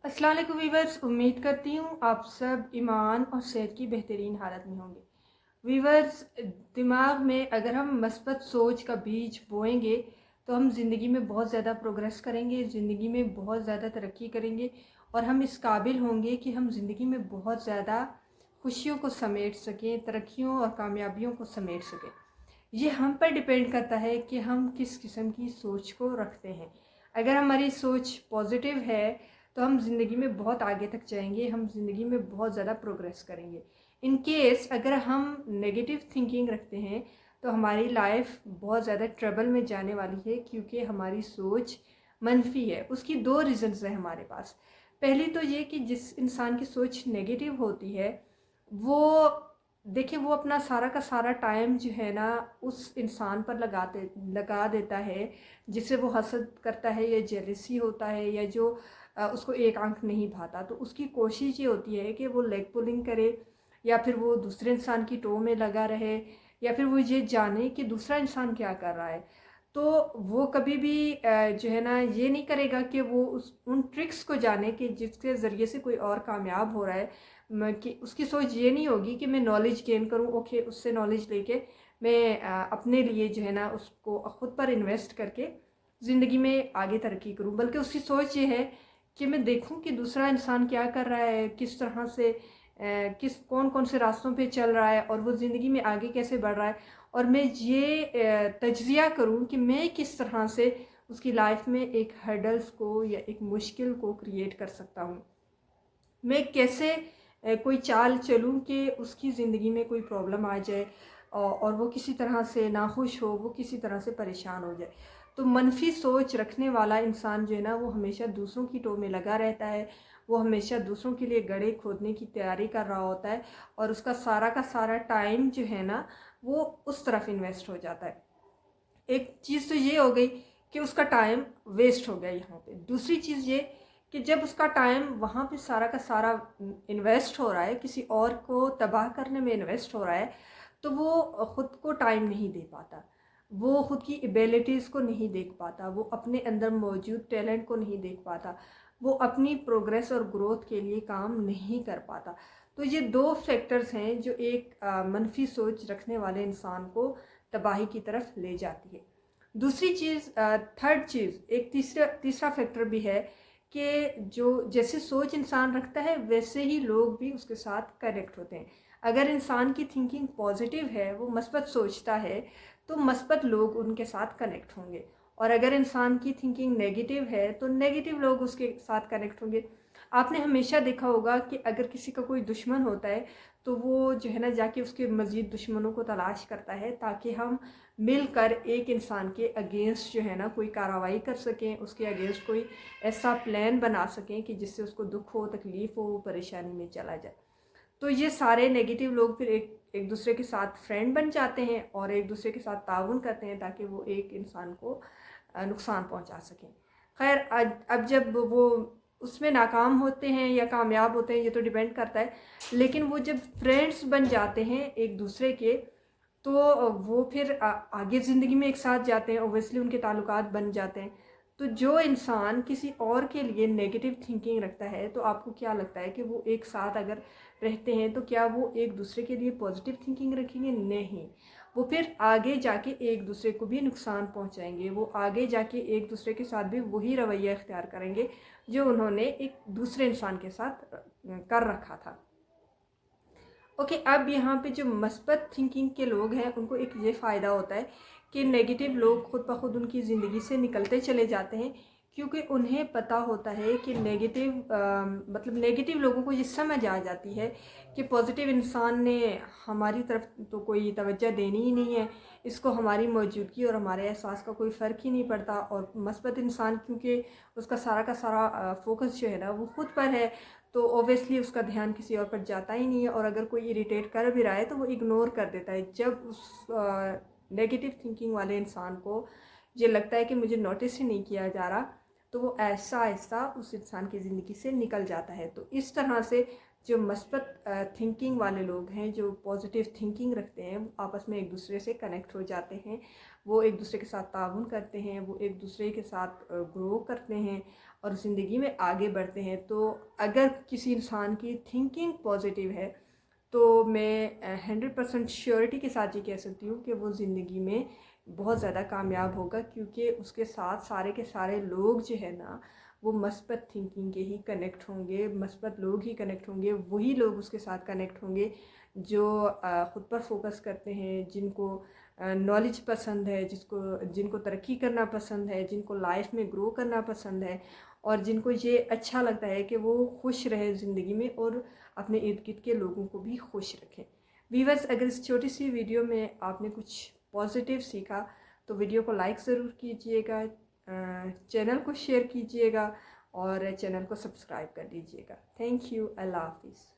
अस्सलाम वालेकुम वीवर्स, उम्मीद करती हूँ आप सब ईमान और सेहत की बेहतरीन हालत में होंगे। वीवर्स, दिमाग में अगर हम मस्बत सोच का बीज बोएंगे तो हम ज़िंदगी में बहुत ज़्यादा प्रोग्रेस करेंगे, ज़िंदगी में बहुत ज़्यादा तरक्की करेंगे और हम इस काबिल होंगे कि हम ज़िंदगी में बहुत ज़्यादा खुशियों को समेट सकें, तरक्कियों और कामयाबियों को समेट सकें। ये हम पर डिपेंड करता है कि हम किस किस्म की सोच को रखते हैं। अगर हमारी सोच पॉजिटिव है तो हम ज़िंदगी में बहुत आगे तक जाएंगे, हम ज़िंदगी में बहुत ज़्यादा प्रोग्रेस करेंगे। इन केस अगर हम नेगेटिव थिंकिंग रखते हैं तो हमारी लाइफ बहुत ज़्यादा ट्रबल में जाने वाली है, क्योंकि हमारी सोच मनफी है। उसकी दो रीज़न्स हैं हमारे पास। पहली तो ये कि जिस इंसान की सोच नेगेटिव होती है वो, देखिए, वो अपना सारा का सारा टाइम जो है ना उस इंसान पर लगा देता है जिसे वो हसद करता है या जेलसी होता है, या जो उसको एक आंख नहीं भाता। तो उसकी कोशिश ये होती है कि वो लेग पुलिंग करे, या फिर वो दूसरे इंसान की टो में लगा रहे, या फिर वो ये जाने कि दूसरा इंसान क्या कर रहा है। तो वो कभी भी जो है ना ये नहीं करेगा कि वो उन ट्रिक्स को जाने कि जिसके ज़रिए से कोई और कामयाब हो रहा है। कि उसकी सोच ये नहीं होगी कि मैं नॉलेज गेन करूं, ओके, उससे नॉलेज लेके मैं अपने लिए जो है ना उसको ख़ुद पर इन्वेस्ट करके ज़िंदगी में आगे तरक्की करूं। बल्कि उसकी सोच ये है कि मैं देखूं कि दूसरा इंसान क्या कर रहा है, किस तरह से किस कौन कौन से रास्तों पे चल रहा है और वो ज़िंदगी में आगे कैसे बढ़ रहा है, और मैं ये तज्ज़िया करूं कि मैं किस तरह से उसकी लाइफ में एक हर्डल्स को या एक मुश्किल को क्रिएट कर सकता हूं। मैं कैसे कोई चाल चलूं कि उसकी ज़िंदगी में कोई प्रॉब्लम आ जाए और वो किसी तरह से नाखुश हो, वो किसी तरह से परेशान हो जाए। तो मनफी सोच रखने वाला इंसान जो है ना वो हमेशा दूसरों की टो में लगा रहता है, वो हमेशा दूसरों के लिए गड्ढे खोदने की तैयारी कर रहा होता है और उसका सारा का सारा टाइम जो है ना वो उस तरफ इन्वेस्ट हो जाता है। एक चीज़ तो ये हो गई कि उसका टाइम वेस्ट हो गया यहाँ पे। दूसरी चीज़ ये कि जब उसका टाइम वहाँ पे सारा का सारा इन्वेस्ट हो रहा है, किसी और को तबाह करने में इन्वेस्ट हो रहा है, तो वो ख़ुद को टाइम नहीं दे पाता, वो ख़ुद की एबिलिटीज़ को नहीं देख पाता, वो अपने अंदर मौजूद टैलेंट को नहीं देख पाता, वो अपनी प्रोग्रेस और ग्रोथ के लिए काम नहीं कर पाता। तो ये दो फैक्टर्स हैं जो एक मनफी सोच रखने वाले इंसान को तबाही की तरफ ले जाती है। दूसरी चीज़, थर्ड चीज़, एक तीसरा फैक्टर भी है कि जो जैसे सोच इंसान रखता है वैसे ही लोग भी उसके साथ कनेक्ट होते हैं। अगर इंसान की थिंकिंग पॉजिटिव है, वो मस्बत सोचता है, तो मस्बत लोग उनके साथ कनेक्ट होंगे, और अगर इंसान की थिंकिंग नेगेटिव है तो नेगेटिव लोग उसके साथ कनेक्ट होंगे। आपने हमेशा देखा होगा कि अगर किसी का कोई दुश्मन होता है तो वो जो है ना जाके उसके मज़ीद दुश्मनों को तलाश करता है, ताकि हम मिलकर एक इंसान के अगेंस्ट जो है ना कोई कार्रवाई कर सकें, उसके अगेंस्ट कोई ऐसा प्लान बना सकें कि जिससे उसको दुख हो, तकलीफ़ हो, वो परेशानी में चला जाए। तो ये सारे नेगेटिव लोग फिर एक एक दूसरे के साथ फ्रेंड बन जाते हैं और एक दूसरे के साथ ताउन करते हैं ताकि वो एक इंसान को नुकसान पहुंचा सकें। खैर, अब जब वो उसमें नाकाम होते हैं या कामयाब होते हैं ये तो डिपेंड करता है, लेकिन वो जब फ्रेंड्स बन जाते हैं एक दूसरे के, तो वो फिर आगे ज़िंदगी में एक साथ जाते हैं, ओबियसली उनके ताल्लुकात बन जाते हैं। तो जो इंसान किसी और के लिए नेगेटिव थिंकिंग रखता है, तो आपको क्या लगता है कि वो एक साथ अगर रहते हैं तो क्या वो एक दूसरे के लिए पॉजिटिव थिंकिंग रखेंगे? नहीं, वो फिर आगे जाके एक दूसरे को भी नुकसान पहुंचाएंगे, वो आगे जाके एक दूसरे के साथ भी वही रवैया इख्तियार करेंगे जो उन्होंने एक दूसरे इंसान के साथ कर रखा था। ओके, अब यहाँ पे जो मस्बत थिंकिंग के लोग हैं उनको एक ये फ़ायदा होता है कि नेगेटिव लोग खुद ब खुद उनकी ज़िंदगी से निकलते चले जाते हैं, क्योंकि उन्हें पता होता है कि मतलब नेगेटिव लोगों को ये समझ आ जाती है कि पॉजिटिव इंसान ने हमारी तरफ तो कोई तवज्जो देनी ही नहीं है, इसको हमारी मौजूदगी और हमारे एहसास का कोई फ़र्क ही नहीं पड़ता। और मस्बत इंसान क्योंकि उसका सारा का सारा फोकस जो है ना वो खुद पर है, तो ओबियसली उसका ध्यान किसी और पर जाता ही नहीं है, और अगर कोई इरिटेट कर भी रहा है तो वो इग्नोर कर देता है। जब उस नेगेटिव थिंकिंग वाले इंसान को ये लगता है कि मुझे नोटिस ही नहीं किया जा रहा, तो वो ऐसा ऐसा उस इंसान की ज़िंदगी से निकल जाता है। तो इस तरह से जो मस्बत थिंकिंग वाले लोग हैं, जो पॉजिटिव थिंकिंग रखते हैं, वो आपस में एक दूसरे से कनेक्ट हो जाते हैं, वो एक दूसरे के साथ ताउन करते हैं, वो एक दूसरे के साथ ग्रो करते हैं, اور زندگی میں آگے بڑھتے ہیں. تو اگر کسی انسان کی تھنکنگ پازیٹیو ہے تو میں 100% شیورٹی کے ساتھ یہ کہہ سکتی ہوں کہ وہ زندگی میں بہت زیادہ کامیاب ہوگا، کیونکہ اس کے ساتھ سارے کے سارے لوگ جو ہے نا وہ مثبت تھنکنگ کے ہی کنیکٹ ہوں گے، مثبت لوگ ہی کنیکٹ ہوں گے. وہی لوگ اس کے ساتھ کنیکٹ ہوں گے جو خود پر فوکس کرتے ہیں، جن کو نالج پسند ہے، جن کو ترقی کرنا پسند ہے، جن کو لائف میں گرو کرنا پسند ہے، اور جن کو یہ اچھا لگتا ہے کہ وہ خوش رہے زندگی میں اور اپنے ارد گرد کے لوگوں کو بھی خوش رکھیں. ویورز، اگر اس چھوٹی سی ویڈیو میں آپ نے کچھ پازیٹیو سیکھا تو ویڈیو کو لائک ضرور کیجئے گا، چینل کو شیئر کیجئے گا اور چینل کو سبسکرائب کر دیجئے گا. Thank you. اللہ حافظ.